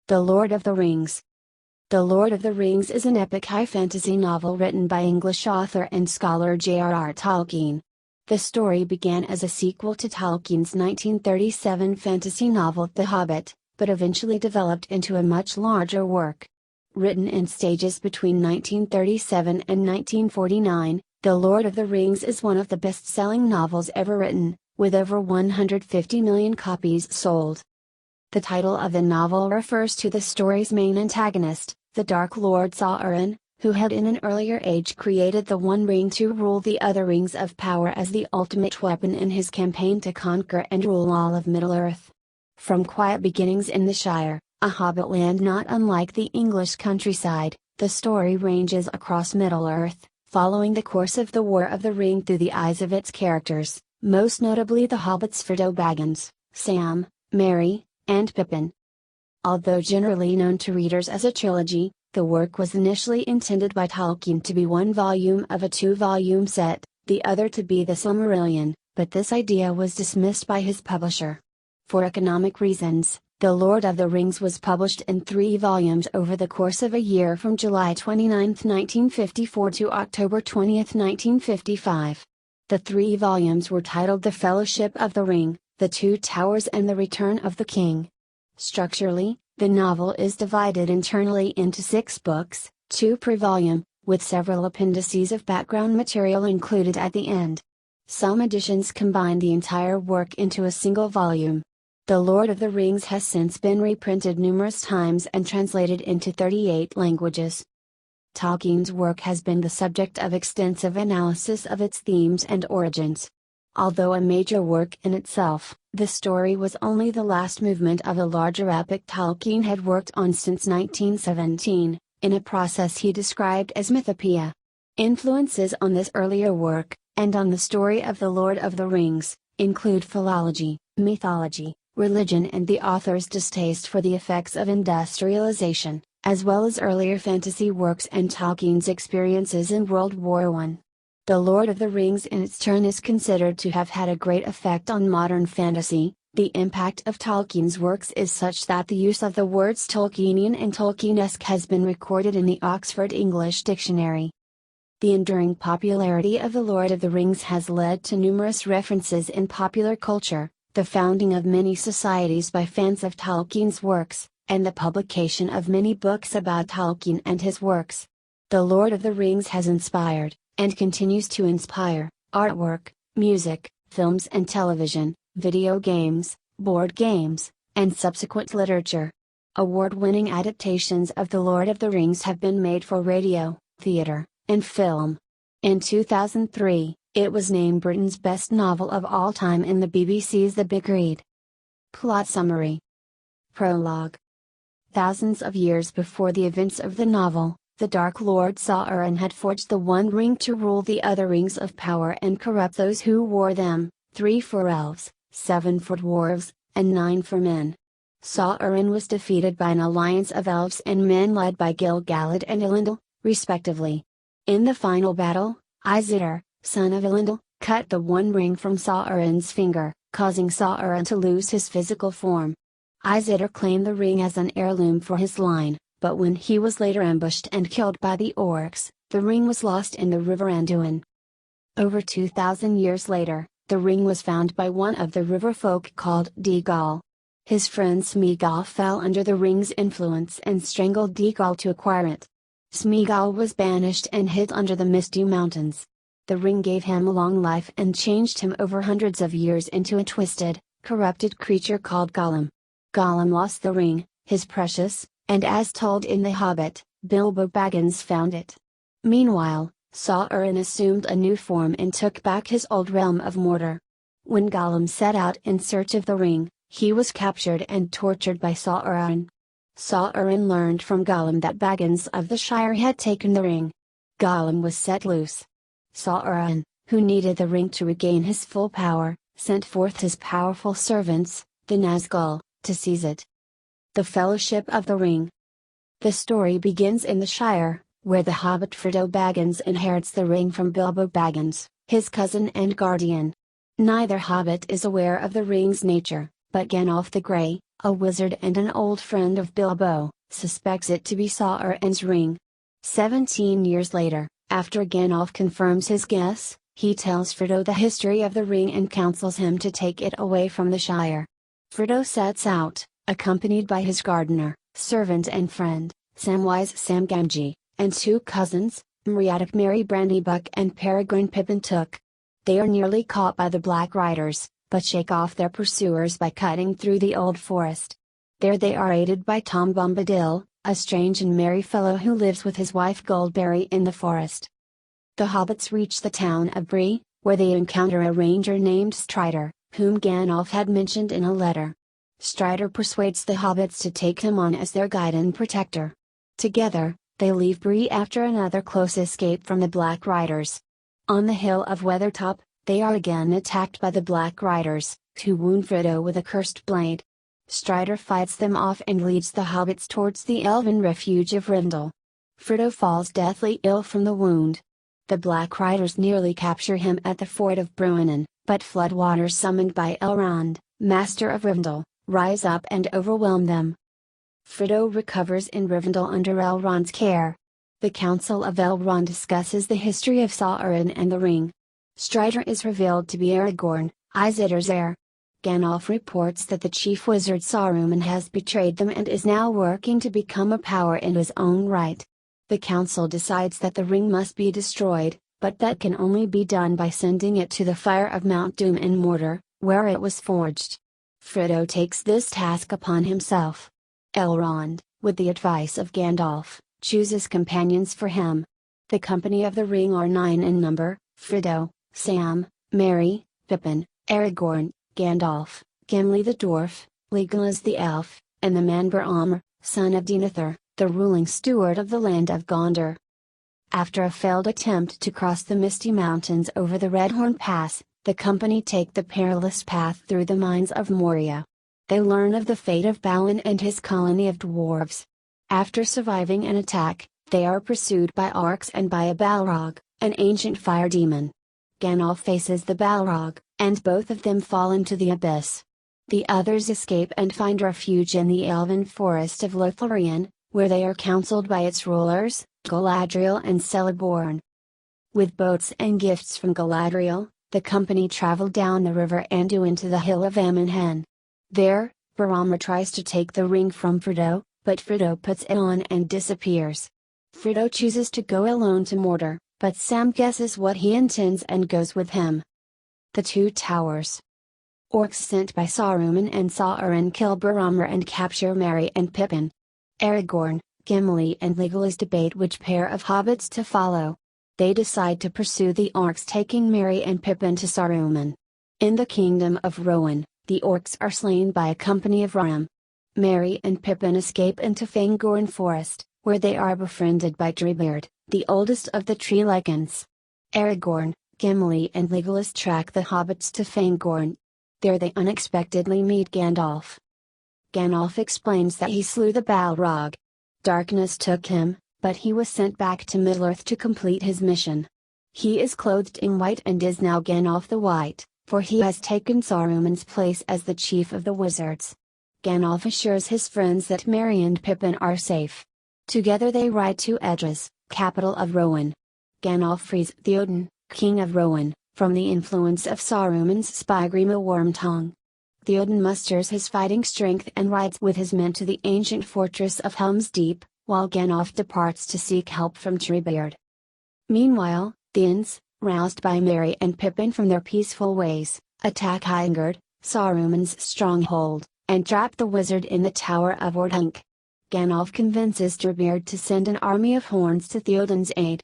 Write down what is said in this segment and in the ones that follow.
The Lord of the Rings. The Lord of the Rings is an epic high fantasy novel written by English author and scholar J.R.R. Tolkien. The story began as a sequel to Tolkien's 1937 fantasy novel The Hobbit, but eventually developed into a much larger work. Written in stages between 1937 and 1949, The Lord of the Rings is one of the best-selling novels ever written, with over 150 million copies sold. The title of the novel refers to the story's main antagonist, the Dark Lord Sauron, who had in an earlier age created the One Ring to rule the other rings of power as the ultimate weapon in his campaign to conquer and rule all of Middle-earth. From quiet beginnings in the Shire, a hobbit land not unlike the English countryside, the story ranges across Middle-earth, following the course of the War of the Ring through the eyes of its characters, most notably the hobbits Frodo Baggins, Sam, Merry, and Pippin. Although generally known to readers as a trilogy, the work was initially intended by Tolkien to be one volume of a two-volume set, the other to be the Silmarillion, but this idea was dismissed by his publisher. For economic reasons, The Lord of the Rings was published in 3 volumes over the course of a year from July 29, 1954 to October 20, 1955. The 3 volumes were titled The Fellowship of the Ring, The Two Towers and The Return of the King. Structurally, the novel is divided internally into 6 books, 2 per volume, with several appendices of background material included at the end. Some editions combine the entire work into a single volume. The Lord of the Rings has since been reprinted numerous times and translated into 38 languages. Tolkien's work has been the subject of extensive analysis of its themes and origins. Although a major work in itself, the story was only the last movement of a larger epic Tolkien had worked on since 1917, in a process he described as mythopoeia. Influences on this earlier work, and on the story of The Lord of the Rings, include philology, mythology, religion and the author's distaste for the effects of industrialization, as well as earlier fantasy works and Tolkien's experiences in World War I. The Lord of the Rings in its turn is considered to have had a great effect on modern fantasy. The impact of Tolkien's works is such that the use of the words Tolkienian and Tolkienesque has been recorded in the Oxford English Dictionary. The enduring popularity of The Lord of the Rings has led to numerous references in popular culture, the founding of many societies by fans of Tolkien's works, and the publication of many books about Tolkien and his works. The Lord of the Rings has inspired, and continues to inspire, artwork, music, films and television, video games, board games, and subsequent literature. Award-winning adaptations of The Lord of the Rings have been made for radio, theater, and film. In 2003, it was named Britain's best novel of all time in the BBC's The Big Read. Plot summary. Prologue. Thousands of years before the events of the novel, the Dark Lord Sauron had forged the One Ring to rule the other rings of power and corrupt those who wore them, 3 for elves, 7 for dwarves, and 9 for men. Sauron was defeated by an alliance of elves and men led by Gil-galad and Elendil, respectively. In the final battle, Isildur, son of Elendil, cut the One Ring from Sauron's finger, causing Sauron to lose his physical form. Isildur claimed the ring as an heirloom for his line, but when he was later ambushed and killed by the orcs, the ring was lost in the river Anduin. Over 2,000 years later, the ring was found by one of the river folk called Deagol. His friend Smeagol fell under the ring's influence and strangled Deagol to acquire it. Smeagol was banished and hid under the Misty Mountains. The ring gave him a long life and changed him over hundreds of years into a twisted, corrupted creature called Gollum. Gollum lost the ring, his precious, and as told in The Hobbit, Bilbo Baggins found it. Meanwhile, Sauron assumed a new form and took back his old realm of Mordor. When Gollum set out in search of the ring, he was captured and tortured by Sauron. Sauron learned from Gollum that Baggins of the Shire had taken the ring. Gollum was set loose. Sauron, who needed the ring to regain his full power, sent forth his powerful servants, the Nazgul, to seize it. The Fellowship of the Ring. The story begins in the Shire, where the hobbit Frodo Baggins inherits the ring from Bilbo Baggins, his cousin and guardian. Neither hobbit is aware of the ring's nature, but Gandalf the Grey, a wizard and an old friend of Bilbo, suspects it to be Sauron's ring. 17 years later, after Gandalf confirms his guess, he tells Frodo the history of the ring and counsels him to take it away from the Shire. Frodo sets out, accompanied by his gardener, servant and friend, Samwise Sam Gamgee, and 2 cousins, Meriadoc Merry Brandybuck and Peregrine Pippin Took. They are nearly caught by the Black Riders, but shake off their pursuers by cutting through the old forest. There they are aided by Tom Bombadil, a strange and merry fellow who lives with his wife Goldberry in the forest. The hobbits reach the town of Bree, where they encounter a ranger named Strider, whom Gandalf had mentioned in a letter. Strider persuades the hobbits to take him on as their guide and protector. Together, they leave Bree after another close escape from the Black Riders. On the hill of Weathertop, they are again attacked by the Black Riders, who wound Frodo with a cursed blade. Strider fights them off and leads the hobbits towards the elven refuge of Rivendell. Frodo falls deathly ill from the wound. The Black Riders nearly capture him at the ford of Bruinen, but floodwaters summoned by Elrond, Master of Rivendell, rise up and overwhelm them. Frodo recovers in Rivendell under Elrond's care. The Council of Elrond discusses the history of Sauron and the ring. Strider is revealed to be Aragorn, Isithar's heir. Gandalf reports that the chief wizard Saruman has betrayed them and is now working to become a power in his own right. The council decides that the ring must be destroyed, but that can only be done by sending it to the fire of Mount Doom in Mordor, where it was forged. Frodo takes this task upon himself. Elrond, with the advice of Gandalf, chooses companions for him. The company of the ring are 9 in number: Frodo, Sam, Merry, Pippin, Aragorn, Gandalf, Gimli the dwarf, Legolas the elf, and the man Boromir, son of Denethor, the ruling steward of the land of Gondor. After a failed attempt to cross the Misty Mountains over the Redhorn Pass, the company take the perilous path through the mines of Moria. They learn of the fate of Balin and his colony of dwarves. After surviving an attack, they are pursued by orcs and by a Balrog, an ancient fire demon. Gandalf faces the Balrog, and both of them fall into the abyss. The others escape and find refuge in the elven forest of Lothlorien, where they are counseled by its rulers, Galadriel and Celeborn. With boats and gifts from Galadriel, the company travel down the river Anduin into the hill of Amon-Hen. There, Boromir tries to take the ring from Frodo, but Frodo puts it on and disappears. Frodo chooses to go alone to Mordor, but Sam guesses what he intends and goes with him. The Two Towers. Orcs sent by Saruman and Sauron kill Boromir and capture Merry and Pippin. Aragorn, Gimli and Legolas debate which pair of hobbits to follow. They decide to pursue the orcs, taking Merry and Pippin to Saruman. In the kingdom of Rohan, the orcs are slain by a company of Ram. Merry and Pippin escape into Fangorn Forest, where they are befriended by Treebeard, the oldest of the tree lichens. Aragorn, Gimli and Legolas track the hobbits to Fangorn. There they unexpectedly meet Gandalf. Gandalf explains that he slew the Balrog. Darkness took him, but he was sent back to Middle-earth to complete his mission. He is clothed in white and is now Gandalf the White, for he has taken Saruman's place as the chief of the wizards. Gandalf assures his friends that Merry and Pippin are safe. Together they ride to Edras, capital of Rohan. Gandalf frees Theoden, king of Rohan, from the influence of Saruman's spy Grima Wormtongue. Theoden musters his fighting strength and rides with his men to the ancient fortress of Helm's Deep, while Gandalf departs to seek help from Treebeard. Meanwhile, the Ents, roused by Merry and Pippin from their peaceful ways, attack Isengard, Saruman's stronghold, and trap the wizard in the Tower of Ordhunk. Gandalf convinces Treebeard to send an army of horns to Theoden's aid.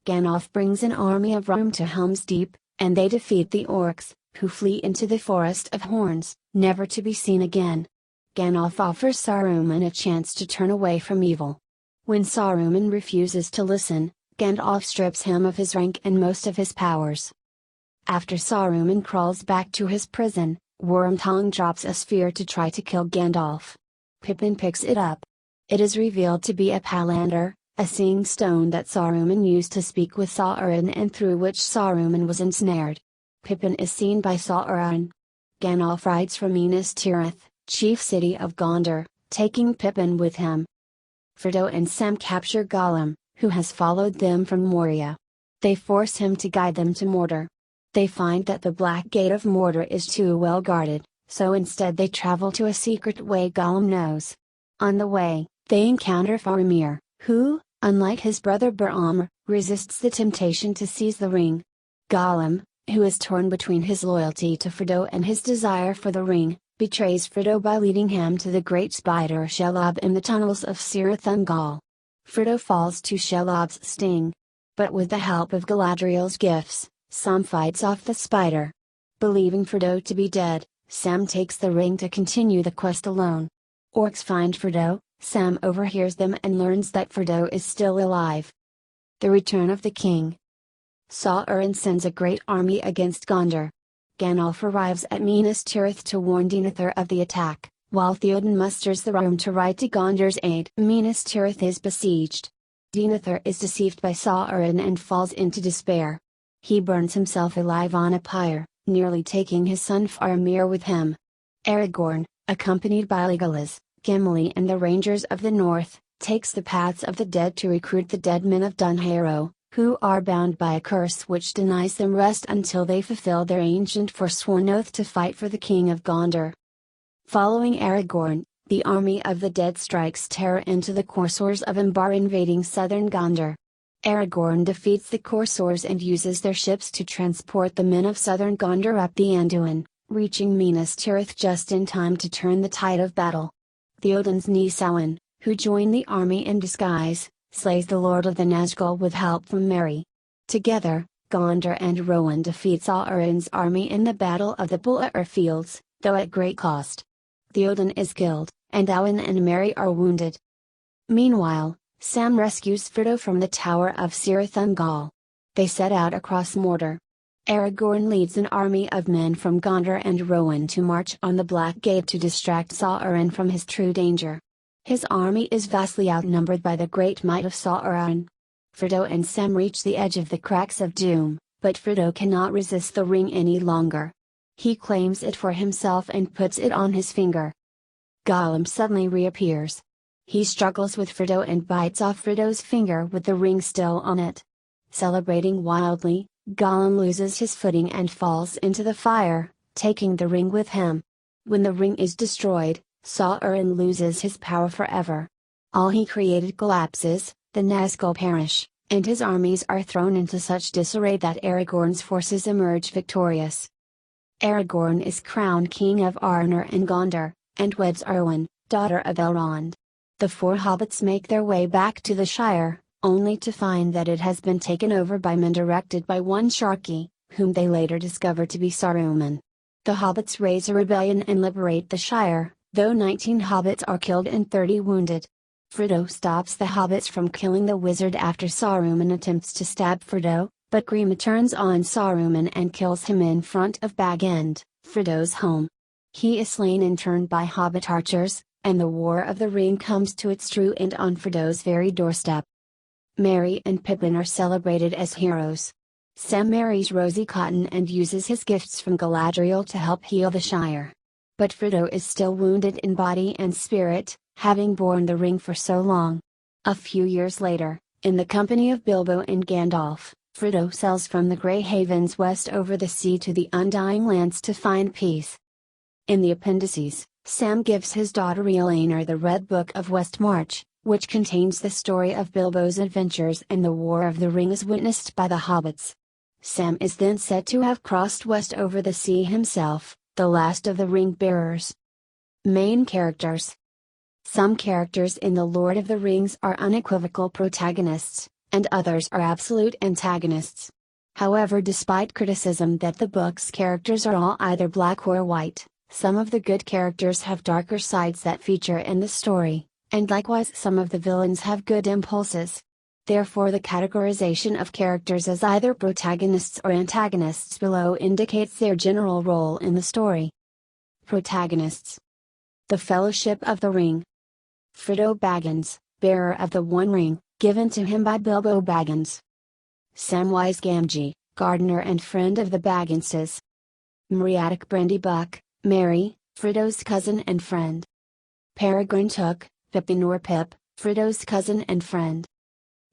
Gandalf brings an army of Rum to Helm's Deep, and they defeat the orcs, who flee into the Forest of Horns, never to be seen again. Gandalf offers Saruman a chance to turn away from evil. When Saruman refuses to listen, Gandalf strips him of his rank and most of his powers. After Saruman crawls back to his prison, Wormtongue drops a sphere to try to kill Gandalf. Pippin picks it up. It is revealed to be a Palander, a seeing stone that Saruman used to speak with Sauron and through which Saruman was ensnared. Pippin is seen by Sauron. Gandalf rides from Minas Tirith, chief city of Gondor, taking Pippin with him. Frodo and Sam capture Gollum, who has followed them from Moria. They force him to guide them to Mordor. They find that the Black Gate of Mordor is too well guarded, so instead they travel to a secret way Gollum knows. On the way, they encounter Faramir, who, unlike his brother Boromir, resists the temptation to seize the ring. Gollum, who is torn between his loyalty to Frodo and his desire for the ring, betrays Frodo by leading him to the great spider Shelob in the tunnels of Cirith Ungol. Frodo falls to Shelob's sting. But with the help of Galadriel's gifts, Sam fights off the spider. Believing Frodo to be dead, Sam takes the ring to continue the quest alone. Orcs find Frodo, Sam overhears them and learns that Frodo is still alive. The Return of the King. Sauron sends a great army against Gondor. Gandalf arrives at Minas Tirith to warn Denethor of the attack, while Theoden musters the room to ride to Gondor's aid. Minas Tirith is besieged. Denethor is deceived by Sauron and falls into despair. He burns himself alive on a pyre, nearly taking his son Faramir with him. Aragorn, accompanied by Legolas, Gimli and the Rangers of the North, takes the paths of the dead to recruit the dead men of Dunharrow, who are bound by a curse which denies them rest until they fulfill their ancient forsworn oath to fight for the King of Gondor. Following Aragorn, the army of the dead strikes terror into the Corsairs of Umbar invading southern Gondor. Aragorn defeats the Corsairs and uses their ships to transport the men of southern Gondor up the Anduin, reaching Minas Tirith just in time to turn the tide of battle. Theoden's niece Samhain, who joined the army in disguise, slays the Lord of the Nazgul with help from Merry. Together, Gondor and Rohan defeat Sauron's army in the Battle of the Buller Fields, though at great cost. Theoden is killed, and Owen and Merry are wounded. Meanwhile, Sam rescues Frodo from the Tower of Cirith Ungol. They set out across Mordor. Aragorn leads an army of men from Gondor and Rohan to march on the Black Gate to distract Sauron from his true danger. His army is vastly outnumbered by the great might of Sauron. Frodo and Sam reach the edge of the Cracks of Doom, but Frodo cannot resist the ring any longer. He claims it for himself and puts it on his finger. Gollum suddenly reappears. He struggles with Frodo and bites off Frodo's finger with the ring still on it. Celebrating wildly, Gollum loses his footing and falls into the fire, taking the ring with him. When the ring is destroyed, Sauron loses his power forever. All he created collapses, the Nazgul perish, and his armies are thrown into such disarray that Aragorn's forces emerge victorious. Aragorn is crowned king of Arnor and Gondor, and weds Arwen, daughter of Elrond. The four hobbits make their way back to the Shire, only to find that it has been taken over by men directed by one Sharky, whom they later discover to be Saruman. The hobbits raise a rebellion and liberate the Shire, though 19 hobbits are killed and 30 wounded. Frodo stops the hobbits from killing the wizard after Saruman attempts to stab Frodo, but Grima turns on Saruman and kills him in front of Bag End, Frodo's home. He is slain in turn by hobbit archers, and the War of the Ring comes to its true end on Frodo's very doorstep. Merry and Pippin are celebrated as heroes. Sam marries Rosie Cotton and uses his gifts from Galadriel to help heal the Shire. But Frodo is still wounded in body and spirit, having borne the ring for so long. A few years later, in the company of Bilbo and Gandalf, Frodo sails from the Grey Havens west over the sea to the Undying Lands to find peace. In the appendices, Sam gives his daughter Eolanor the Red Book of Westmarch, which contains the story of Bilbo's adventures and the War of the Ring as witnessed by the hobbits. Sam is then said to have crossed west over the sea himself, the last of the ring-bearers. Main characters. Some characters in The Lord of the Rings are unequivocal protagonists, and others are absolute antagonists. However, despite criticism that the book's characters are all either black or white, some of the good characters have darker sides that feature in the story, and likewise some of the villains have good impulses. Therefore, the categorization of characters as either protagonists or antagonists below indicates their general role in the story. Protagonists. The Fellowship of the Ring. Frodo Baggins, bearer of the One Ring, given to him by Bilbo Baggins. Samwise Gamgee, gardener and friend of the Bagginses. Meriadoc Brandybuck, Merry, Frodo's cousin and friend. Peregrine Took, Pippin or Pip, Frodo's cousin and friend.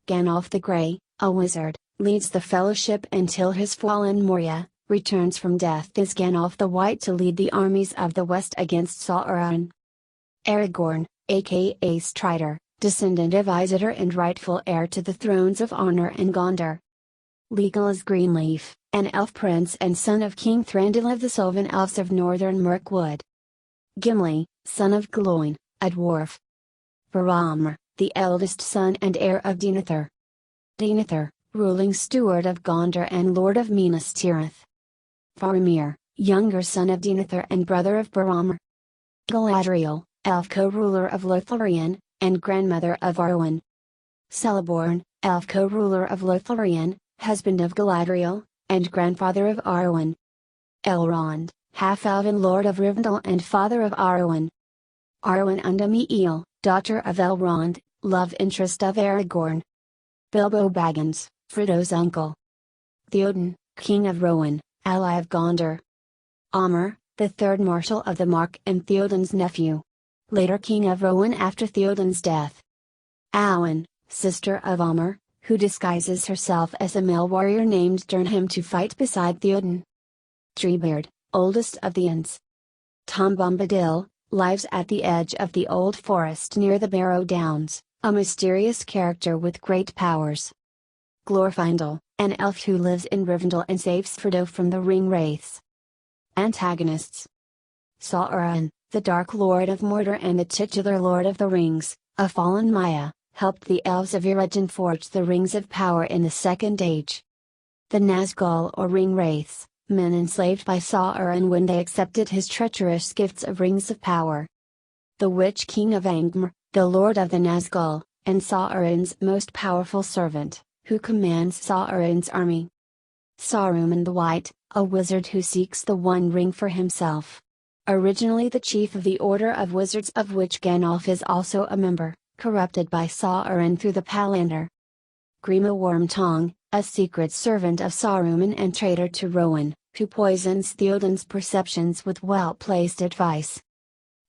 Gandalf the Grey, a wizard, leads the Fellowship until his fall in Moria, returns from death as Gandalf the White to lead the armies of the West against Sauron. Aragorn, aka Strider, descendant of Isildur and rightful heir to the thrones of Arnor and Gondor. Legolas Greenleaf, an elf prince and son of King Thranduil of the Sylvan Elves of northern Mirkwood. Gimli, son of Gloin, a dwarf. Boromir, the eldest son and heir of Denethor. Denethor, ruling steward of Gondor and lord of Minas Tirith. Faramir, younger son of Denethor and brother of Boromir. Galadriel, elf co-ruler of Lothlorien, and grandmother of Arwen. Celeborn, elf co-ruler of Lothlorien, husband of Galadriel, and grandfather of Arwen. Elrond, half-elven lord of Rivendell and father of Arwen. Arwen Undamiel, daughter of Elrond, love interest of Aragorn. Bilbo Baggins, Frodo's uncle. Theoden, king of Rohan, ally of Gondor. Amor, the third Marshal of the Mark and Theoden's nephew. Later king of Rohan after Theoden's death. Awen, sister of Amor, who disguises herself as a male warrior named Durnham to fight beside Theoden. Treebeard, oldest of the Ents. Tom Bombadil, lives at the edge of the old forest near the Barrow Downs, a mysterious character with great powers. Glorfindel, an elf who lives in Rivendell and saves Frodo from the ring wraiths. Antagonists. Sauron, the Dark Lord of Mordor and the titular Lord of the Rings, a fallen Maya, helped the elves of Eredin forge the Rings of Power in the Second Age. The Nazgul or ring wraiths, men enslaved by Sauron when they accepted his treacherous gifts of Rings of Power. The Witch King of Angmar, the Lord of the Nazgul, and Sauron's most powerful servant, who commands Sauron's army. Saruman the White, a wizard who seeks the One Ring for himself. Originally the chief of the Order of Wizards of which Gandalf is also a member, corrupted by Sauron through the Palantir. Grima Wormtongue, a secret servant of Saruman and traitor to Rohan, who poisons Theoden's perceptions with well-placed advice.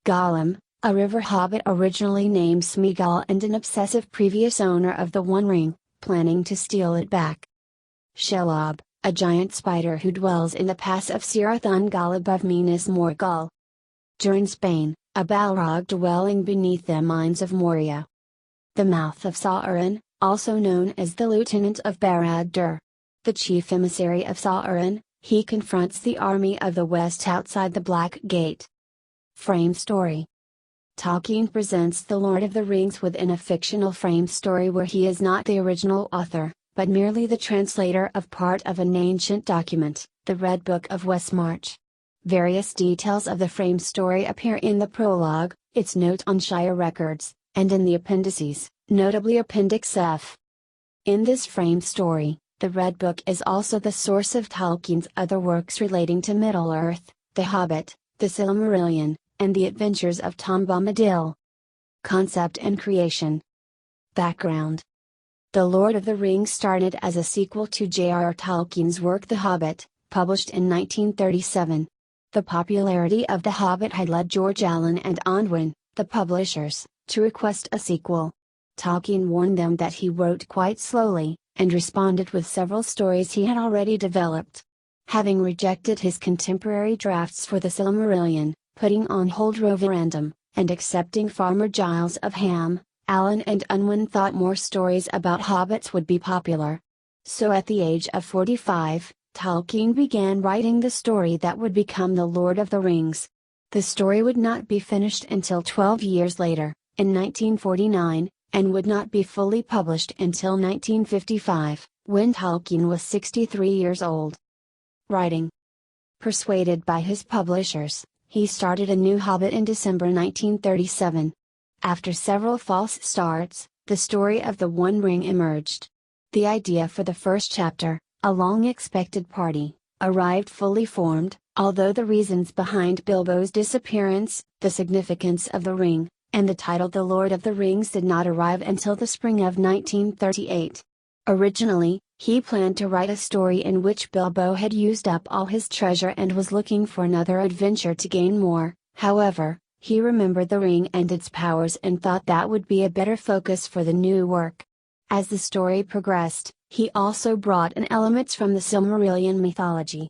Gollum, a river hobbit originally named Smeagol and an obsessive previous owner of the One Ring, planning to steal it back. Shelob, a giant spider who dwells in the pass of Cirith Ungol above Minas Morgul. Durnsbane, a Balrog dwelling beneath the mines of Moria. The Mouth of Sauron, also known as the Lieutenant of Barad-dûr. The chief emissary of Sauron, he confronts the army of the West outside the Black Gate. Frame story. Tolkien presents The Lord of the Rings within a fictional frame story where he is not the original author, but merely the translator of part of an ancient document, the Red Book of Westmarch. Various details of the frame story appear in the prologue, its note on Shire records, and in the appendices, notably Appendix F. In this frame story, the Red Book is also the source of Tolkien's other works relating to Middle-earth, The Hobbit, The Silmarillion, and The Adventures of Tom Bombadil. Concept and creation. Background. The Lord of the Rings started as a sequel to J.R.R. Tolkien's work The Hobbit, published in 1937. The popularity of The Hobbit had led George Allen and Unwin, the publishers, to request a sequel. Tolkien warned them that he wrote quite slowly, and responded with several stories he had already developed. Having rejected his contemporary drafts for the Silmarillion, putting on hold Roverandom, and accepting Farmer Giles of Ham, Allen and Unwin thought more stories about hobbits would be popular. So at the age of 45, Tolkien began writing the story that would become The Lord of the Rings. The story would not be finished until 12 years later, in 1949, and would not be fully published until 1955, when Tolkien was 63 years old. Writing. Persuaded by his publishers, he started A New Hobbit in December 1937. After several false starts, the story of the One Ring emerged. The idea for the first chapter, a long-expected party, arrived fully formed, although the reasons behind Bilbo's disappearance, the significance of the ring, and the title The Lord of the Rings did not arrive until the spring of 1938. Originally, he planned to write a story in which Bilbo had used up all his treasure and was looking for another adventure to gain more, However, he remembered the ring and its powers and thought that would be a better focus for the new work. As the story progressed, he also brought in elements from the Silmarillion mythology.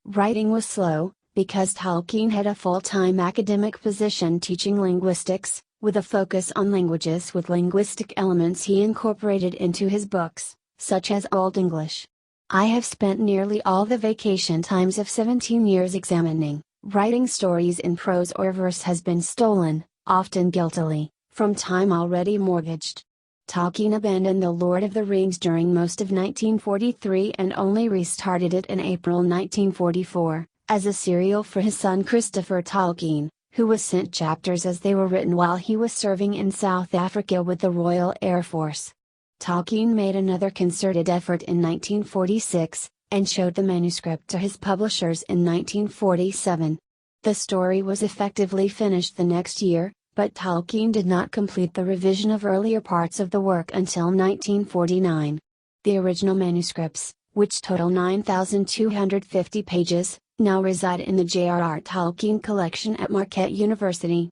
Writing was slow, because Tolkien had a full-time academic position teaching linguistics, with a focus on languages with linguistic elements he incorporated into his books, such as Old English. I have spent nearly all the vacation times of 17 years examining, writing stories in prose or verse has been stolen, often guiltily, from time already mortgaged. Tolkien abandoned The Lord of the Rings during most of 1943 and only restarted it in April 1944, as a serial for his son Christopher Tolkien, who was sent chapters as they were written while he was serving in South Africa with the Royal Air Force. Tolkien made another concerted effort in 1946, and showed the manuscript to his publishers in 1947. The story was effectively finished the next year, but Tolkien did not complete the revision of earlier parts of the work until 1949. The original manuscripts, which total 9,250 pages, now reside in the J.R.R. Tolkien collection at Marquette University.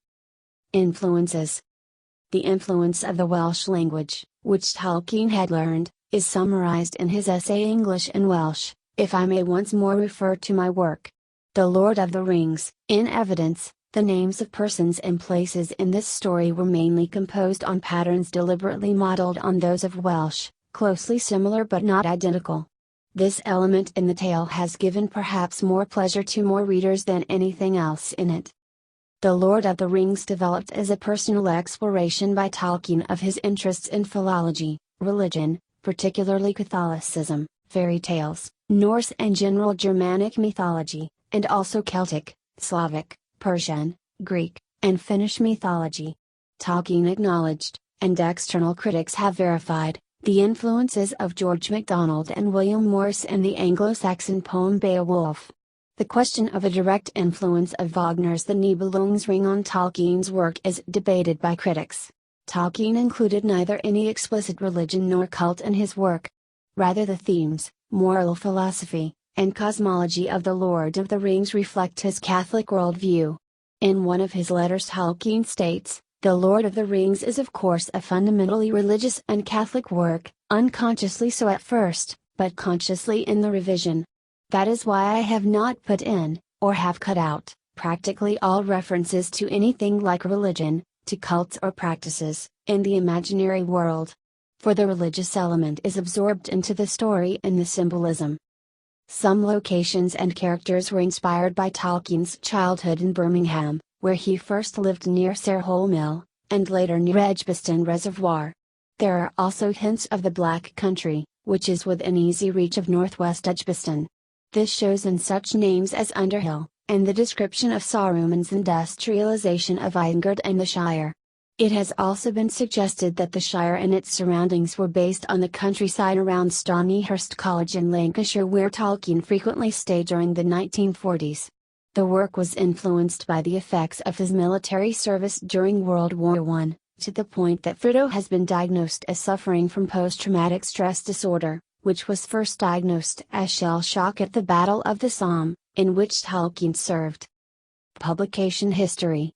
Influences. The influence of the Welsh language, which Tolkien had learned, is summarized in his essay English and Welsh, if I may once more refer to my work. The Lord of the Rings, in evidence. The names of persons and places in this story were mainly composed on patterns deliberately modeled on those of Welsh, closely similar but not identical. This element in the tale has given perhaps more pleasure to more readers than anything else in it. The Lord of the Rings developed as a personal exploration by Tolkien of his interests in philology, religion, particularly Catholicism, fairy tales, Norse and general Germanic mythology, and also Celtic, Slavic, Persian, Greek, and Finnish mythology. Tolkien acknowledged, and external critics have verified, the influences of George MacDonald and William Morris in the Anglo-Saxon poem Beowulf. The question of a direct influence of Wagner's The Nibelungsring on Tolkien's work is debated by critics. Tolkien included neither any explicit religion nor cult in his work. Rather, the themes, moral philosophy, and cosmology of The Lord of the Rings reflect his Catholic worldview. In one of his letters, Tolkien states, "The Lord of the Rings is of course a fundamentally religious and Catholic work, unconsciously so at first, but consciously in the revision. That is why I have not put in, or have cut out, practically all references to anything like religion, to cults or practices, in the imaginary world. For the religious element is absorbed into the story and the symbolism." Some locations and characters were inspired by Tolkien's childhood in Birmingham, where he first lived near Sarehole Mill, and later near Edgbaston Reservoir. There are also hints of the Black Country, which is within easy reach of northwest Edgbaston. This shows in such names as Underhill, and the description of Saruman's industrialization of Isengard and the Shire. It has also been suggested that the Shire and its surroundings were based on the countryside around Stonyhurst College in Lancashire, where Tolkien frequently stayed during the 1940s. The work was influenced by the effects of his military service during World War I, to the point that Frodo has been diagnosed as suffering from post-traumatic stress disorder, which was first diagnosed as shell shock at the Battle of the Somme, in which Tolkien served. Publication history.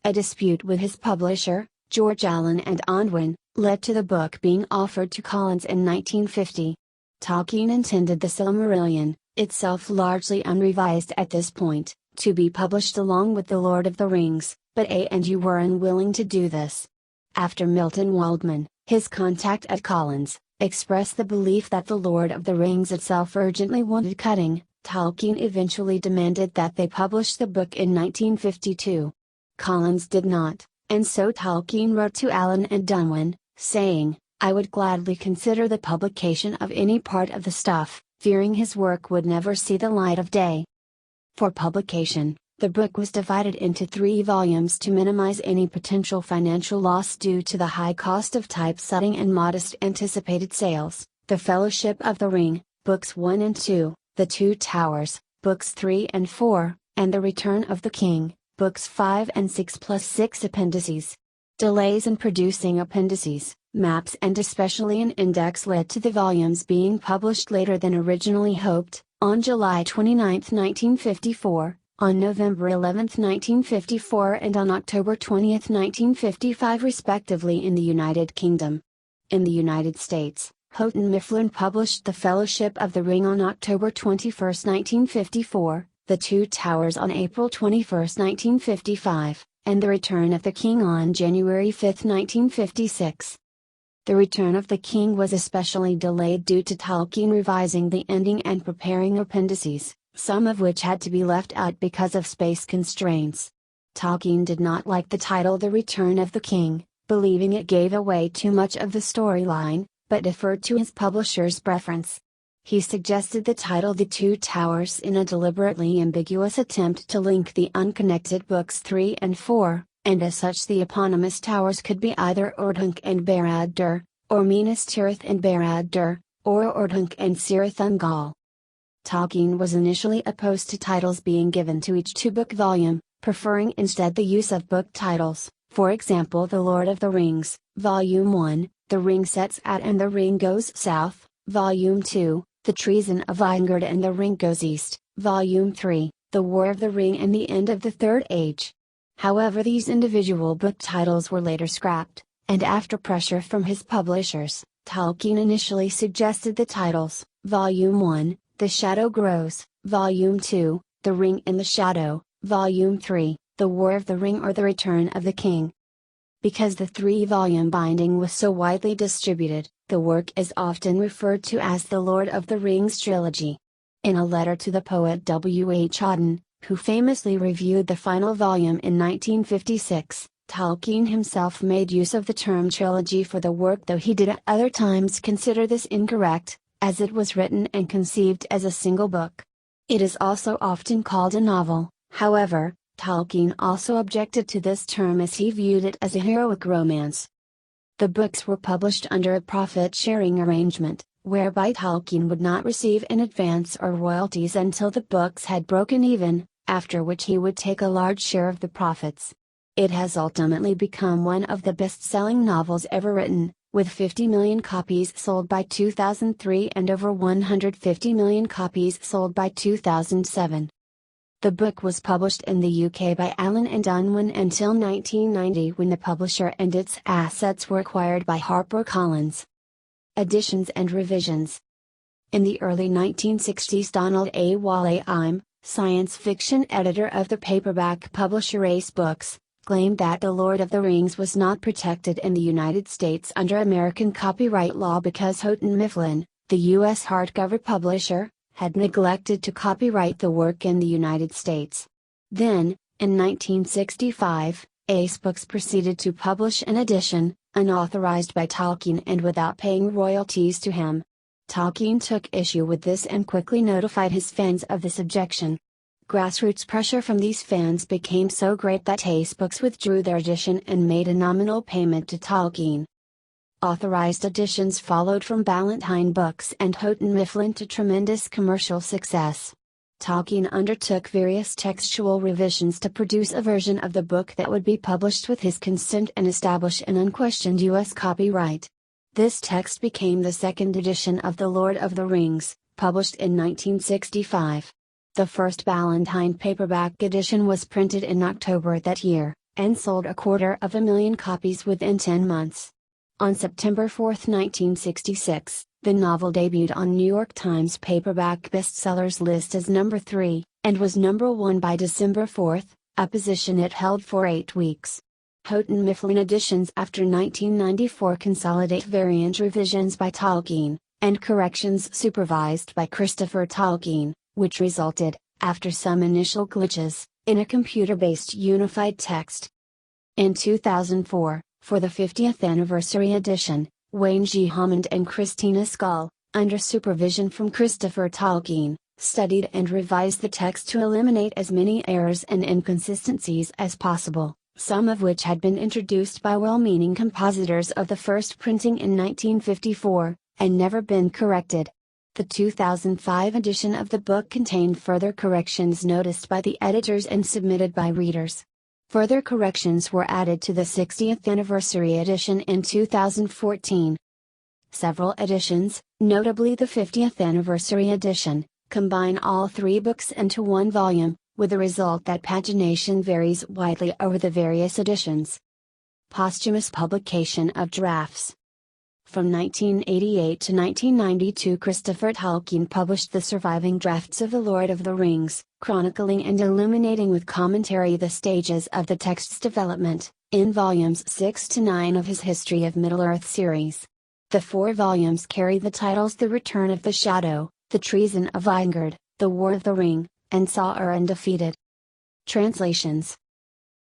A dispute with his publisher, George Allen and Unwin, led to the book being offered to Collins in 1950. Tolkien intended the Silmarillion, itself largely unrevised at this point, to be published along with The Lord of the Rings, but A&U were unwilling to do this. After Milton Waldman, his contact at Collins, expressed the belief that The Lord of the Rings itself urgently wanted cutting, Tolkien eventually demanded that they publish the book in 1952. Collins did not, and so Tolkien wrote to Allen and Unwin, saying, "I would gladly consider the publication of any part of the stuff," fearing his work would never see the light of day. For publication, the book was divided into 3 volumes to minimize any potential financial loss due to the high cost of typesetting and modest anticipated sales: The Fellowship of the Ring, Books 1 and 2, The Two Towers, Books 3 and 4, and The Return of the King, Books 5 and 6 plus 6 appendices. Delays in producing appendices, maps and especially an index led to the volumes being published later than originally hoped. On July 29, 1954, On November 11, 1954 and on October 20, 1955 respectively in the United Kingdom. In the United States, Houghton Mifflin published The Fellowship of the Ring on October 21, 1954, The Two Towers on April 21, 1955, and The Return of the King on January 5, 1956. The Return of the King was especially delayed due to Tolkien revising the ending and preparing appendices, some of which had to be left out because of space constraints. Tolkien did not like the title The Return of the King, believing it gave away too much of the storyline, but deferred to his publisher's preference. He suggested the title The Two Towers in a deliberately ambiguous attempt to link the unconnected books 3 and 4, and as such the eponymous towers could be either Ordhunk and Barad-dûr, or Minas Tirith and Barad-dûr, or Ordhunk and Cirith Ungol. Tolkien was initially opposed to titles being given to each two-book volume, preferring instead the use of book titles, for example The Lord of the Rings, Volume 1, The Ring Sets Out and the Ring Goes South, Volume 2, The Treason of Isengard and the Ring Goes East, Volume 3, The War of the Ring and the End of the Third Age. However, these individual book titles were later scrapped, and after pressure from his publishers, Tolkien initially suggested the titles, Volume 1, The Shadow Grows, Volume 2, The Ring in the Shadow, Volume 3, The War of the Ring or The Return of the King. Because the three-volume binding was so widely distributed, the work is often referred to as the Lord of the Rings trilogy. In a letter to the poet W. H. Auden, who famously reviewed the final volume in 1956, Tolkien himself made use of the term trilogy for the work, though he did at other times consider this incorrect, as it was written and conceived as a single book. It is also often called a novel. However, Tolkien also objected to this term as he viewed it as a heroic romance. The books were published under a profit-sharing arrangement, whereby Tolkien would not receive an advance or royalties until the books had broken even, after which he would take a large share of the profits. It has ultimately become one of the best-selling novels ever written, with 50 million copies sold by 2003 and over 150 million copies sold by 2007. The book was published in the UK by Allen and Unwin until 1990, when the publisher and its assets were acquired by HarperCollins. Additions and revisions. In the early 1960s, Donald A. Wallheim, science fiction editor of the paperback publisher Ace Books, claimed that The Lord of the Rings was not protected in the United States under American copyright law because Houghton Mifflin, the U.S. hardcover publisher, had neglected to copyright the work in the United States. Then, in 1965, Ace Books proceeded to publish an edition, unauthorized by Tolkien and without paying royalties to him. Tolkien took issue with this and quickly notified his fans of this objection. Grassroots pressure from these fans became so great that Ace Books withdrew their edition and made a nominal payment to Tolkien. Authorized editions followed from Ballantine Books and Houghton Mifflin to tremendous commercial success. Tolkien undertook various textual revisions to produce a version of the book that would be published with his consent and establish an unquestioned U.S. copyright. This text became the second edition of The Lord of the Rings, published in 1965. The first Ballantine paperback edition was printed in October that year, and sold 250,000 copies within 10 months. On September 4, 1966, the novel debuted on New York Times paperback bestsellers list as number 3, and was number 1 by December 4, a position it held for 8 weeks. Houghton Mifflin editions after 1994 consolidate variant revisions by Tolkien, and corrections supervised by Christopher Tolkien, which resulted, after some initial glitches, in a computer-based unified text. In 2004, for the 50th anniversary edition, Wayne G. Hammond and Christina Scull, under supervision from Christopher Tolkien, studied and revised the text to eliminate as many errors and inconsistencies as possible, some of which had been introduced by well-meaning compositors of the first printing in 1954, and never been corrected. The 2005 edition of the book contained further corrections noticed by the editors and submitted by readers. Further corrections were added to the 60th anniversary edition in 2014. Several editions, notably the 50th anniversary edition, combine all 3 books into one volume, with the result that pagination varies widely over the various editions. Posthumous publication of drafts. From 1988 to 1992, Christopher Tolkien published the surviving drafts of The Lord of the Rings, chronicling and illuminating with commentary the stages of the text's development, in volumes 6 to 9 of his History of Middle-earth series. The 4 volumes carry the titles The Return of the Shadow, The Treason of Isengard, The War of the Ring, and Sauron Defeated. Translations.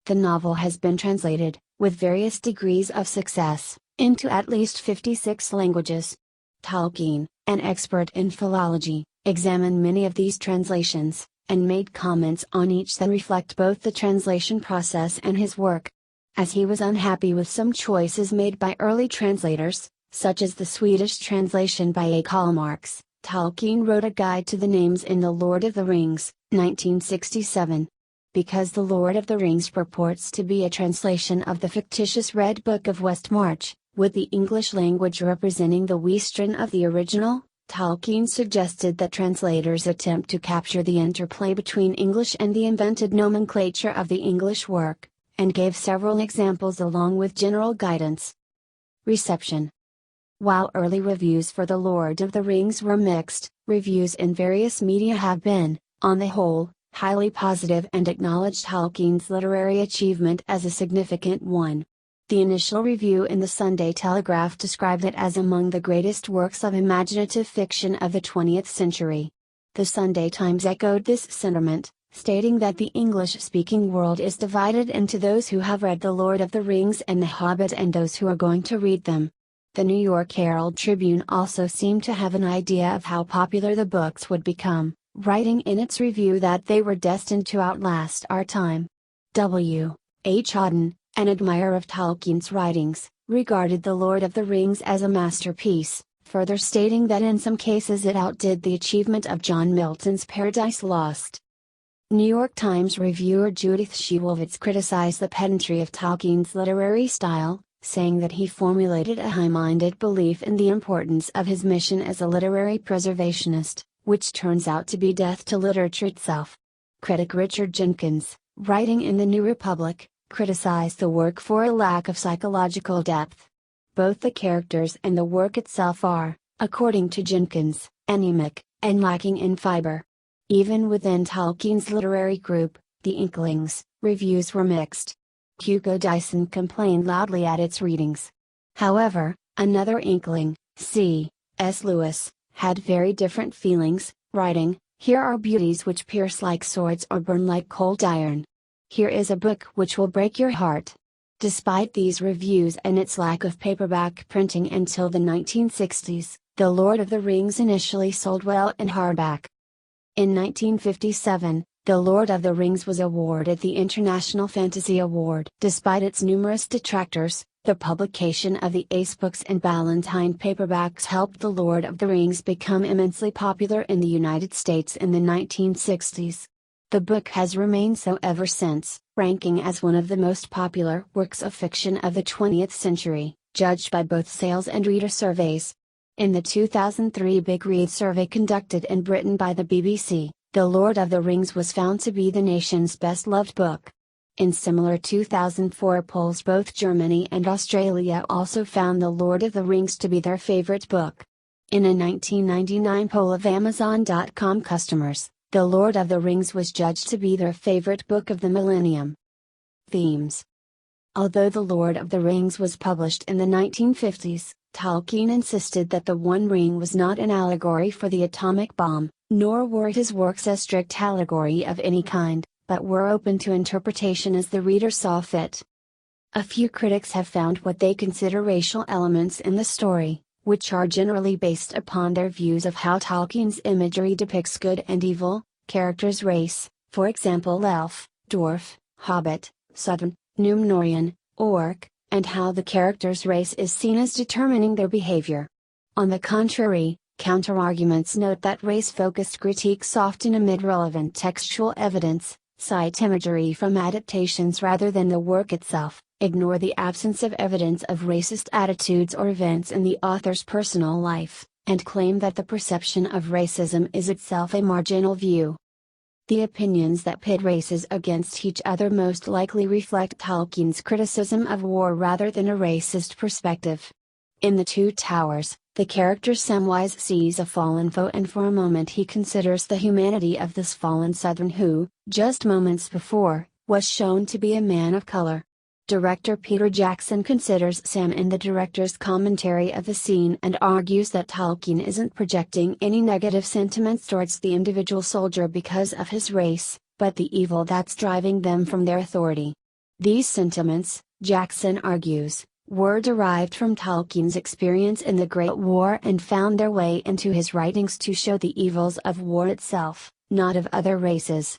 The novel has been translated, with various degrees of success, into at least 56 languages. Tolkien, an expert in philology, examined many of these translations, and made comments on each that reflect both the translation process and his work. As he was unhappy with some choices made by early translators, such as the Swedish translation by A. Karl Marx, Tolkien wrote a guide to the names in The Lord of the Rings, 1967. Because The Lord of the Rings purports to be a translation of the fictitious Red Book of Westmarch, with the English language representing the Western of the original, Tolkien suggested that translators attempt to capture the interplay between English and the invented nomenclature of the English work, and gave several examples along with general guidance. Reception. While early reviews for The Lord of the Rings were mixed, reviews in various media have been, on the whole, highly positive and acknowledged Tolkien's literary achievement as a significant one. The initial review in the Sunday Telegraph described it as among the greatest works of imaginative fiction of the 20th century. The Sunday Times echoed this sentiment, stating that the English-speaking world is divided into those who have read The Lord of the Rings and The Hobbit and those who are going to read them. The New York Herald Tribune also seemed to have an idea of how popular the books would become, writing in its review that they were destined to outlast our time. W. H. Auden, an admirer of Tolkien's writings, regarded The Lord of the Rings as a masterpiece, further stating that in some cases it outdid the achievement of John Milton's Paradise Lost. New York Times reviewer Judith Shewolwitz criticized the pedantry of Tolkien's literary style, saying that he formulated a high-minded belief in the importance of his mission as a literary preservationist, which turns out to be death to literature itself. Critic Richard Jenkins, writing in the New Republic, criticized the work for a lack of psychological depth. Both the characters and the work itself are, according to Jenkins, anemic, and lacking in fiber. Even within Tolkien's literary group, the Inklings, reviews were mixed. Hugo Dyson complained loudly at its readings. However, another Inkling, C.S. Lewis, had very different feelings, writing, "Here are beauties which pierce like swords or burn like cold iron. Here is a book which will break your heart." Despite these reviews and its lack of paperback printing until the 1960s, The Lord of the Rings initially sold well in hardback. In 1957, The Lord of the Rings was awarded the International Fantasy Award. Despite its numerous detractors, the publication of the Ace books and Ballantine paperbacks helped The Lord of the Rings become immensely popular in the United States in the 1960s. The book has remained so ever since, ranking as one of the most popular works of fiction of the 20th century, judged by both sales and reader surveys. In the 2003 Big Read survey conducted in Britain by the BBC, The Lord of the Rings was found to be the nation's best-loved book. In similar 2004 polls, both Germany and Australia also found The Lord of the Rings to be their favorite book. In a 1999 poll of Amazon.com customers, The Lord of the Rings was judged to be their favorite book of the millennium. Themes. Although The Lord of the Rings was published in the 1950s, Tolkien insisted that the One Ring was not an allegory for the atomic bomb, nor were his works a strict allegory of any kind, but were open to interpretation as the reader saw fit. A few critics have found what they consider racial elements in the story, which are generally based upon their views of how Tolkien's imagery depicts good and evil, characters' race, for example elf, dwarf, hobbit, southern, Numenorean, orc, and how the character's race is seen as determining their behavior. On the contrary, counterarguments note that race-focused critiques often omit relevant textual evidence, cite imagery from adaptations rather than the work itself, ignore the absence of evidence of racist attitudes or events in the author's personal life, and claim that the perception of racism is itself a marginal view. The opinions that pit races against each other most likely reflect Tolkien's criticism of war rather than a racist perspective. In The Two Towers, the character Samwise sees a fallen foe and for a moment he considers the humanity of this fallen Southern who, just moments before, was shown to be a man of color. Director Peter Jackson considers Sam in the director's commentary of the scene and argues that Tolkien isn't projecting any negative sentiments towards the individual soldier because of his race, but the evil that's driving them from their authority. These sentiments, Jackson argues, were derived from Tolkien's experience in the Great War and found their way into his writings to show the evils of war itself, not of other races.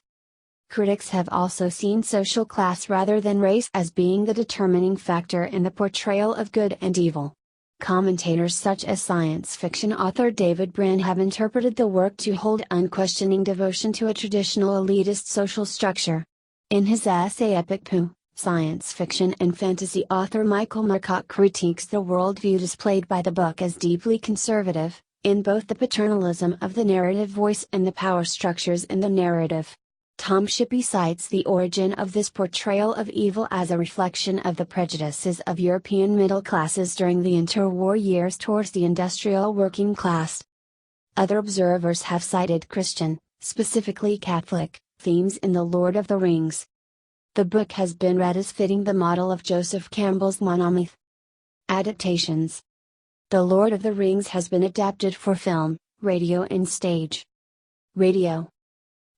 Critics have also seen social class rather than race as being the determining factor in the portrayal of good and evil. Commentators such as science fiction author David Brin have interpreted the work to hold unquestioning devotion to a traditional elitist social structure. In his essay Epic Pooh, science fiction and fantasy author Michael Moorcock critiques the worldview displayed by the book as deeply conservative, in both the paternalism of the narrative voice and the power structures in the narrative. Tom Shippey cites the origin of this portrayal of evil as a reflection of the prejudices of European middle classes during the interwar years towards the industrial working class. Other observers have cited Christian, specifically Catholic, themes in The Lord of the Rings. The book has been read as fitting the model of Joseph Campbell's monomyth. Adaptations. The Lord of the Rings has been adapted for film, radio and stage. Radio.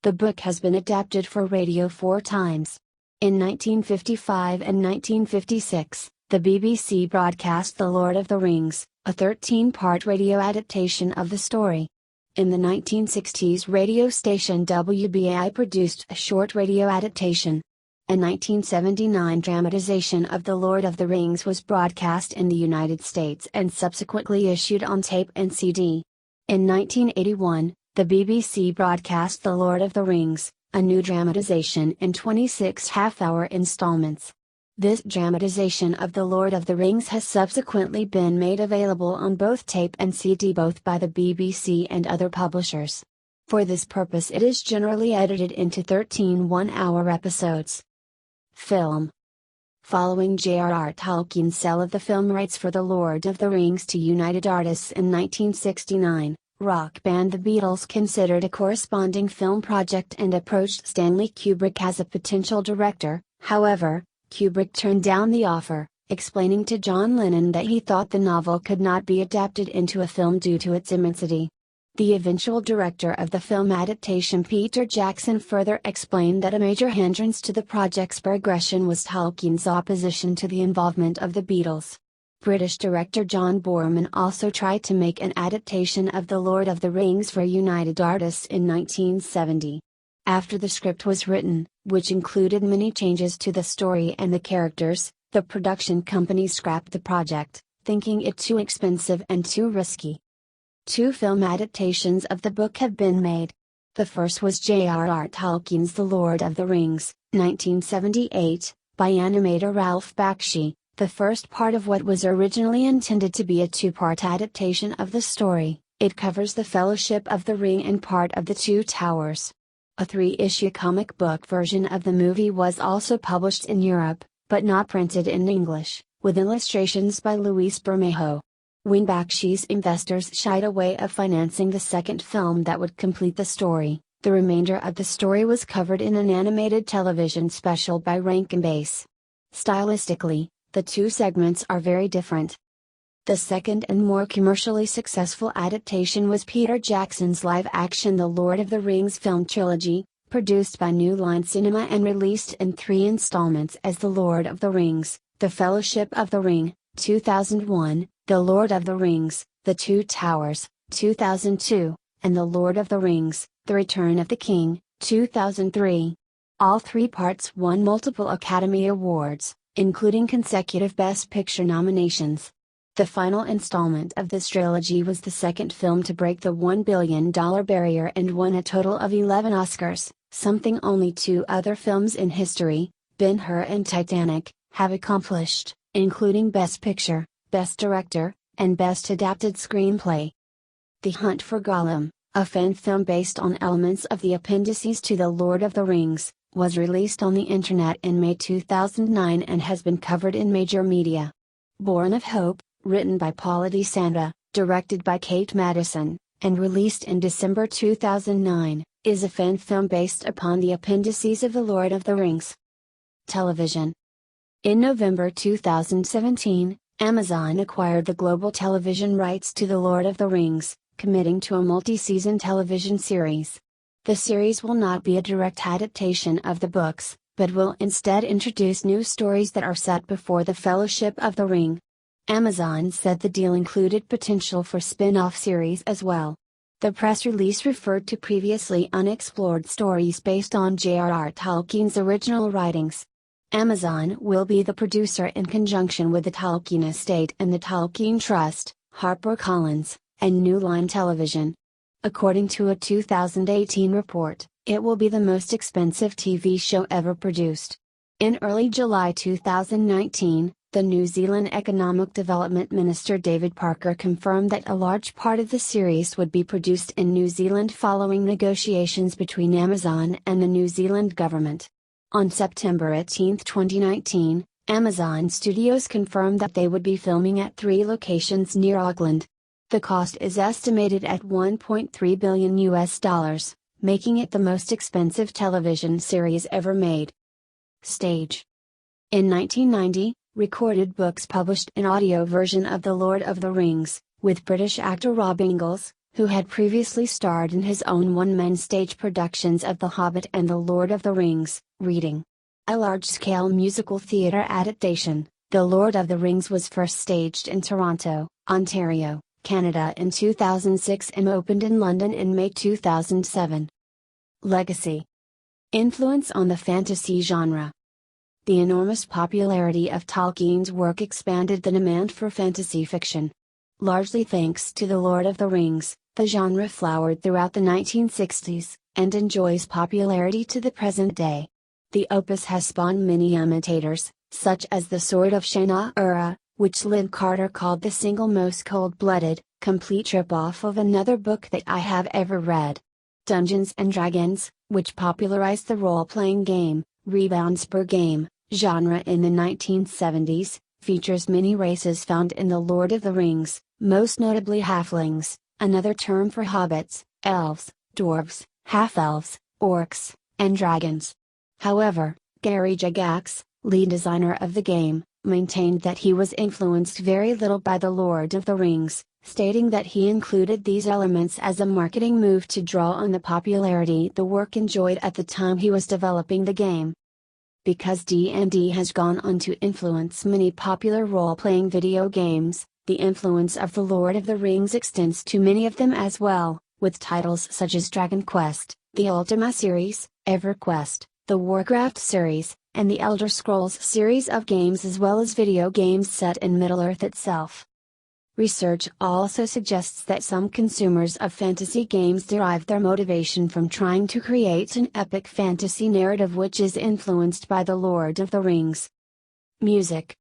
The book has been adapted for radio 4 times. In 1955 and 1956, the BBC broadcast The Lord of the Rings, a 13-part radio adaptation of the story. In the 1960s, radio station WBAI produced a short radio adaptation. A 1979 dramatization of The Lord of the Rings was broadcast in the United States and subsequently issued on tape and CD. In 1981, the BBC broadcast The Lord of the Rings, a new dramatization in 26 half-hour installments. This dramatization of The Lord of the Rings has subsequently been made available on both tape and CD both by the BBC and other publishers. For this purpose it is generally edited into 13 one-hour episodes. Film. Following J.R.R. Tolkien's sale of the film rights for The Lord of the Rings to United Artists in 1969, rock band The Beatles considered a corresponding film project and approached Stanley Kubrick as a potential director. However, Kubrick turned down the offer, explaining to John Lennon that he thought the novel could not be adapted into a film due to its immensity. The eventual director of the film adaptation Peter Jackson further explained that a major hindrance to the project's progression was Tolkien's opposition to the involvement of the Beatles. British director John Boorman also tried to make an adaptation of The Lord of the Rings for United Artists in 1970. After the script was written, which included many changes to the story and the characters, the production company scrapped the project, thinking it too expensive and too risky. 2 film adaptations of the book have been made. The first was J.R.R. Tolkien's The Lord of the Rings, 1978, by animator Ralph Bakshi, the first part of what was originally intended to be a 2-part adaptation of the story. It covers the Fellowship of the Ring and part of The Two Towers. A 3-issue comic book version of the movie was also published in Europe, but not printed in English, with illustrations by Luis Bermejo. When Bakshi's investors shied away of financing the second film that would complete the story, the remainder of the story was covered in an animated television special by Rankin Bass. Stylistically, the 2 segments are very different. The second and more commercially successful adaptation was Peter Jackson's live-action The Lord of the Rings film trilogy, produced by New Line Cinema and released in 3 installments as The Lord of the Rings, The Fellowship of the Ring, 2001, The Lord of the Rings, The Two Towers, 2002, and The Lord of the Rings, The Return of the King, 2003. All 3 parts won multiple Academy Awards, including consecutive Best Picture nominations. The final installment of this trilogy was the second film to break the $1 billion barrier and won a total of 11 Oscars, something only 2 other films in history, Ben-Hur and Titanic, have accomplished, including Best Picture, Best Director, and Best Adapted Screenplay. The Hunt for Gollum, a fan film based on elements of the appendices to The Lord of the Rings, was released on the internet in May 2009 and has been covered in major media. Born of Hope, written by Paula DeSanta, directed by Kate Madison, and released in December 2009, is a fan film based upon the appendices of The Lord of the Rings. Television. In November 2017, Amazon acquired the global television rights to The Lord of the Rings, committing to a multi-season television series. The series will not be a direct adaptation of the books, but will instead introduce new stories that are set before the Fellowship of the Ring. Amazon said the deal included potential for spin-off series as well. The press release referred to previously unexplored stories based on J.R.R. Tolkien's original writings. Amazon will be the producer in conjunction with the Tolkien Estate and the Tolkien Trust, HarperCollins, and New Line Television. According to a 2018 report, it will be the most expensive TV show ever produced. In early July 2019, the New Zealand Economic Development Minister David Parker confirmed that a large part of the series would be produced in New Zealand following negotiations between Amazon and the New Zealand government. On September 18, 2019, Amazon Studios confirmed that they would be filming at 3 locations near Auckland. The cost is estimated at $1.3 billion, making it the most expensive television series ever made. Stage. In 1990, recorded books published an audio version of The Lord of the Rings, with British actor Rob Ingalls, who had previously starred in his own one-man stage productions of The Hobbit and The Lord of the Rings, reading. A large-scale musical theatre adaptation, The Lord of the Rings was first staged in Toronto, Ontario, Canada in 2006 and opened in London in May 2007. Legacy. Influence on the fantasy genre. The enormous popularity of Tolkien's work expanded the demand for fantasy fiction. Largely thanks to The Lord of the Rings, the genre flowered throughout the 1960s, and enjoys popularity to the present day. The opus has spawned many imitators, such as The Sword of Shannara, which Lynn Carter called the single most cold-blooded, complete rip-off of another book that I have ever read. Dungeons & Dragons, which popularized the role-playing game, rebounds per game, genre in the 1970s, features many races found in The Lord of the Rings, most notably halflings, another term for hobbits, elves, dwarves, half-elves, orcs, and dragons. However, Gary Gygax, lead designer of the game, maintained that he was influenced very little by The Lord of the Rings, stating that he included these elements as a marketing move to draw on the popularity the work enjoyed at the time he was developing the game. Because D&D has gone on to influence many popular role-playing video games, the influence of The Lord of the Rings extends to many of them as well, with titles such as Dragon Quest, the Ultima series, EverQuest, the Warcraft series, and the Elder Scrolls series of games, as well as video games set in Middle-earth itself. Research also suggests that some consumers of fantasy games derive their motivation from trying to create an epic fantasy narrative which is influenced by The Lord of the Rings. Music.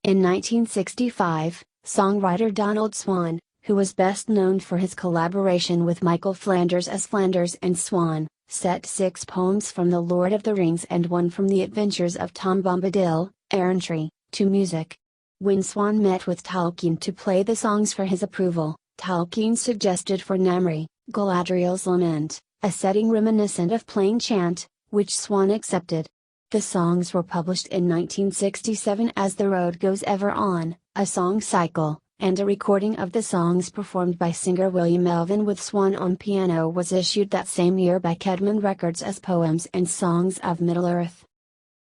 In 1965, songwriter Donald Swann, who was best known for his collaboration with Michael Flanders as Flanders and Swan, set 6 poems from The Lord of the Rings and 1 from The Adventures of Tom Bombadil, Errantry, to music. When Swan met with Tolkien to play the songs for his approval, Tolkien suggested for Namri, Galadriel's Lament, a setting reminiscent of Plain Chant, which Swan accepted. The songs were published in 1967 as The Road Goes Ever On, a song cycle, and a recording of the songs performed by singer William Elvin with Swan on piano was issued that same year by Kedman Records as Poems and Songs of Middle-earth.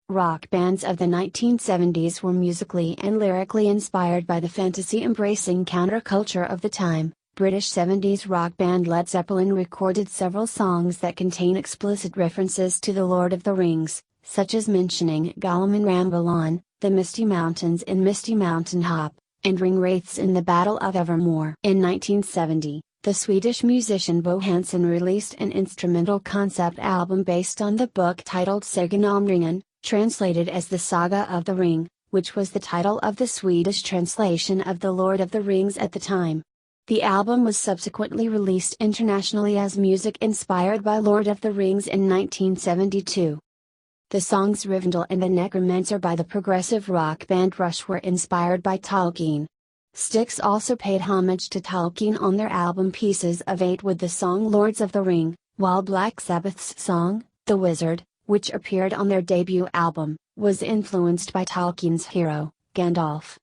Rock bands of the 1970s were musically and lyrically inspired by the fantasy-embracing counterculture of the time. British 70s rock band Led Zeppelin recorded several songs that contain explicit references to The Lord of the Rings, such as mentioning Gollum in Ramble On, the Misty Mountains in Misty Mountain Hop, and ring wraiths in the Battle of Evermore. In 1970, the Swedish musician Bo Hansson released an instrumental concept album based on the book titled Sagan om ringen, translated as The Saga of the Ring, which was the title of the Swedish translation of The Lord of the Rings at the time. The album was subsequently released internationally as music inspired by Lord of the Rings in 1972. The songs Rivendell and the Necromancer by the progressive rock band Rush were inspired by Tolkien. Styx also paid homage to Tolkien on their album Pieces of Eight with the song Lords of the Ring, while Black Sabbath's song, The Wizard, which appeared on their debut album, was influenced by Tolkien's hero, Gandalf.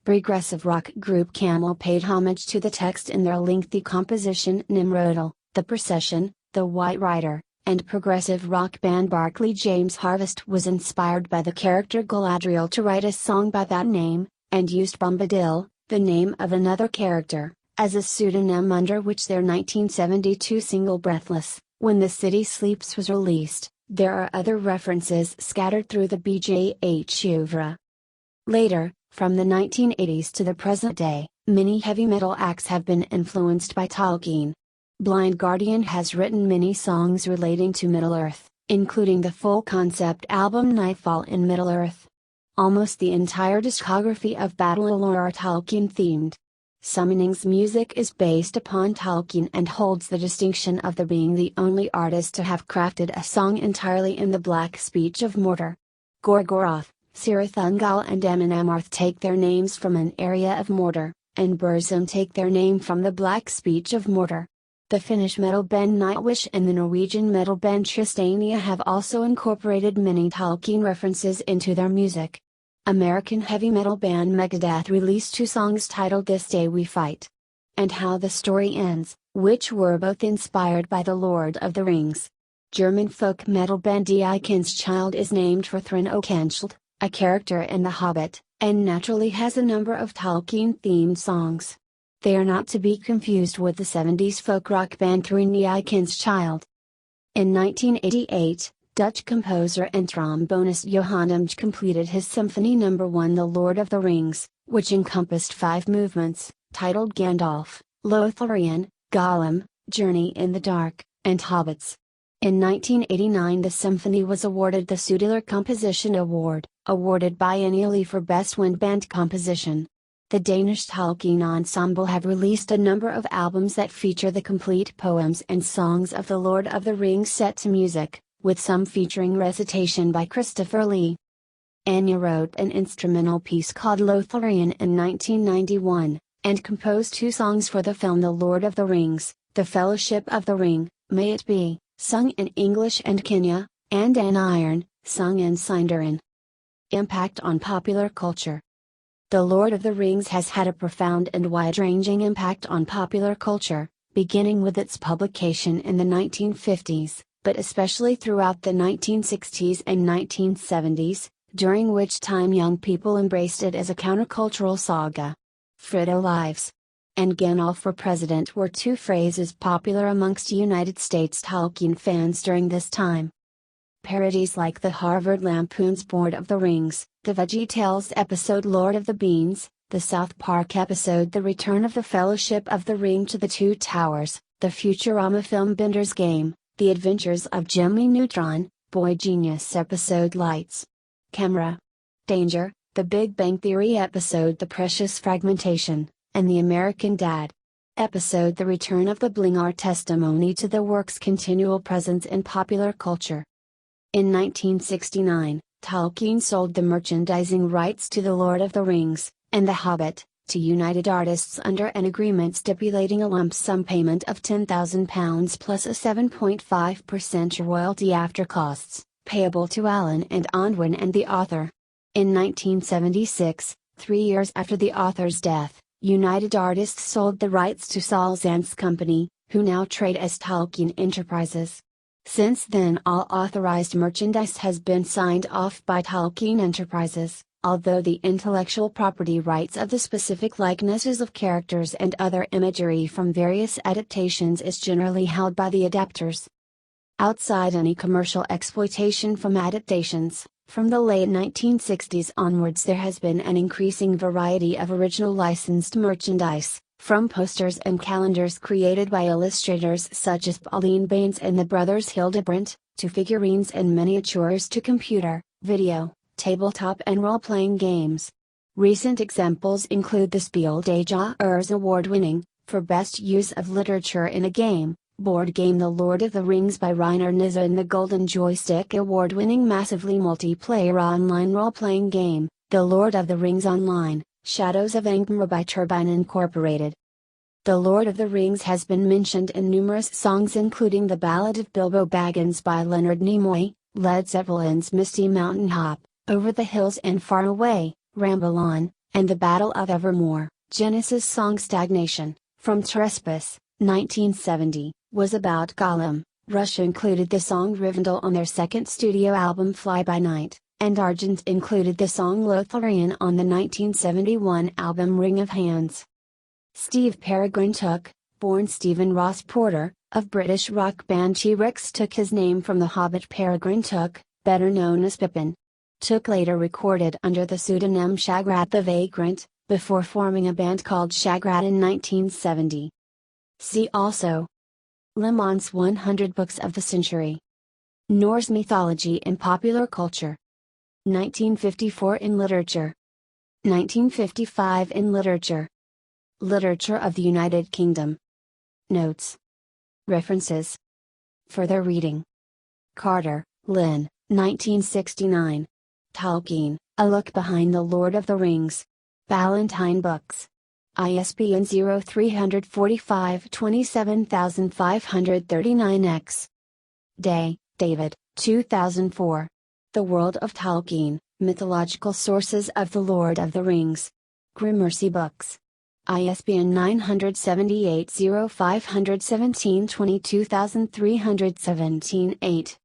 Progressive rock group Camel paid homage to the text in their lengthy composition Nimrodel, The Procession, The White Rider, and progressive rock band Barclay James Harvest was inspired by the character Galadriel to write a song by that name, and used Bombadil, the name of another character, as a pseudonym under which their 1972 single Breathless, When the City Sleeps was released. There are other references scattered through the BJH oeuvre. Later, from the 1980s to the present day, many heavy metal acts have been influenced by Tolkien. Blind Guardian has written many songs relating to Middle-earth, including the full concept album Nightfall in Middle-earth. Almost the entire discography of Battle are Tolkien-themed. Summoning's music is based upon Tolkien and holds the distinction of being the only artist to have crafted a song entirely in the Black speech of Mordor. Gorgoroth, Cirith Ungol and Eminamarth take their names from an area of Mordor, and Burzum take their name from the Black speech of Mordor. The Finnish metal band Nightwish and the Norwegian metal band Tristania have also incorporated many Tolkien references into their music. American heavy metal band Megadeth released 2 songs titled This Day We Fight and How the Story Ends, which were both inspired by The Lord of the Rings. German folk metal band Die Kindschchild is named for Thrin Oakenschild, a character in The Hobbit, and naturally has a number of Tolkien-themed songs. They are not to be confused with the 70s folk rock band Thrin Die Kindschchild. In 1988, Dutch composer and trombonist Johan Umge completed his Symphony No. 1 The Lord of the Rings, which encompassed 5 movements, titled Gandalf, Lothlorien, Gollum, Journey in the Dark, and Hobbits. In 1989 the symphony was awarded the Sudeler Composition Award, awarded biennially for Best Wind Band Composition. The Danish Tolkien Ensemble have released a number of albums that feature the complete poems and songs of The Lord of the Rings set to music, with some featuring recitation by Christopher Lee. Enya wrote an instrumental piece called Lothlorien in 1991, and composed 2 songs for the film The Lord of the Rings, The Fellowship of the Ring, May It Be, sung in English and Kenya, and Iron, sung in Sindarin. Impact on popular culture. The Lord of the Rings has had a profound and wide-ranging impact on popular culture, beginning with its publication in the 1950s. But especially throughout the 1960s and 1970s, during which time young people embraced it as a countercultural saga. Frodo lives and Gandalf for president were 2 phrases popular amongst United States Tolkien fans during this time. Parodies like the Harvard Lampoon's Lord of the Rings, the VeggieTales episode Lord of the Beans, the South Park episode The Return of the Fellowship of the Ring to the Two Towers, the Futurama film Bender's Game, The Adventures of Jimmy Neutron, Boy Genius episode Lights, Camera, Danger, The Big Bang Theory episode The Precious Fragmentation, and The American Dad episode The Return of the Bling are testimony to the work's continual presence in popular culture. In 1969, Tolkien sold the merchandising rights to The Lord of the Rings, and The Hobbit, to United Artists under an agreement stipulating a lump sum payment of £10,000 plus a 7.5% royalty after costs, payable to Allen and Unwin and the author. In 1976, 3 years after the author's death, United Artists sold the rights to Saul Zaentz Company, who now trade as Tolkien Enterprises. Since then all authorized merchandise has been signed off by Tolkien Enterprises, although the intellectual property rights of the specific likenesses of characters and other imagery from various adaptations is generally held by the adapters. Outside any commercial exploitation from adaptations, from the late 1960s onwards there has been an increasing variety of original licensed merchandise, from posters and calendars created by illustrators such as Pauline Baynes and the brothers Hildebrandt, to figurines and miniatures to computer, video, tabletop and role-playing games. Recent examples include the Spiel des Jahres award-winning, For Best Use of Literature in a Game, board game The Lord of the Rings by Reiner Knizia and the Golden Joystick Award-winning massively multiplayer online role-playing game, The Lord of the Rings Online, Shadows of Angmar by Turbine Incorporated. The Lord of the Rings has been mentioned in numerous songs including The Ballad of Bilbo Baggins by Leonard Nimoy, Led Zeppelin's Misty Mountain Hop, Over the Hills and Far Away, Ramble On, and The Battle of Evermore. Genesis song Stagnation, from Trespass, 1970, was about Gollum. Russia included the song Rivendell on their second studio album Fly By Night, and Argent included the song Lothlorien on the 1971 album Ring of Hands. Steve Peregrine Took, born Stephen Ross Porter, of British rock band T-Rex took his name from the Hobbit Peregrine Took, better known as Pippin. Took later recorded under the pseudonym Shagrat the Vagrant, before forming a band called Shagrat in 1970. See also: Le Mans 100 Books of the Century, Norse mythology and popular culture, 1954 in literature, 1955 in literature, Literature of the United Kingdom. Notes. References. Further reading. Carter, Lynn, 1969. Tolkien, A Look Behind the Lord of the Rings. Ballantine Books. ISBN 0345 27539-X. Day, David, 2004. The World of Tolkien, Mythological Sources of the Lord of the Rings. Gramercy Books. ISBN 978 0517 22317 8.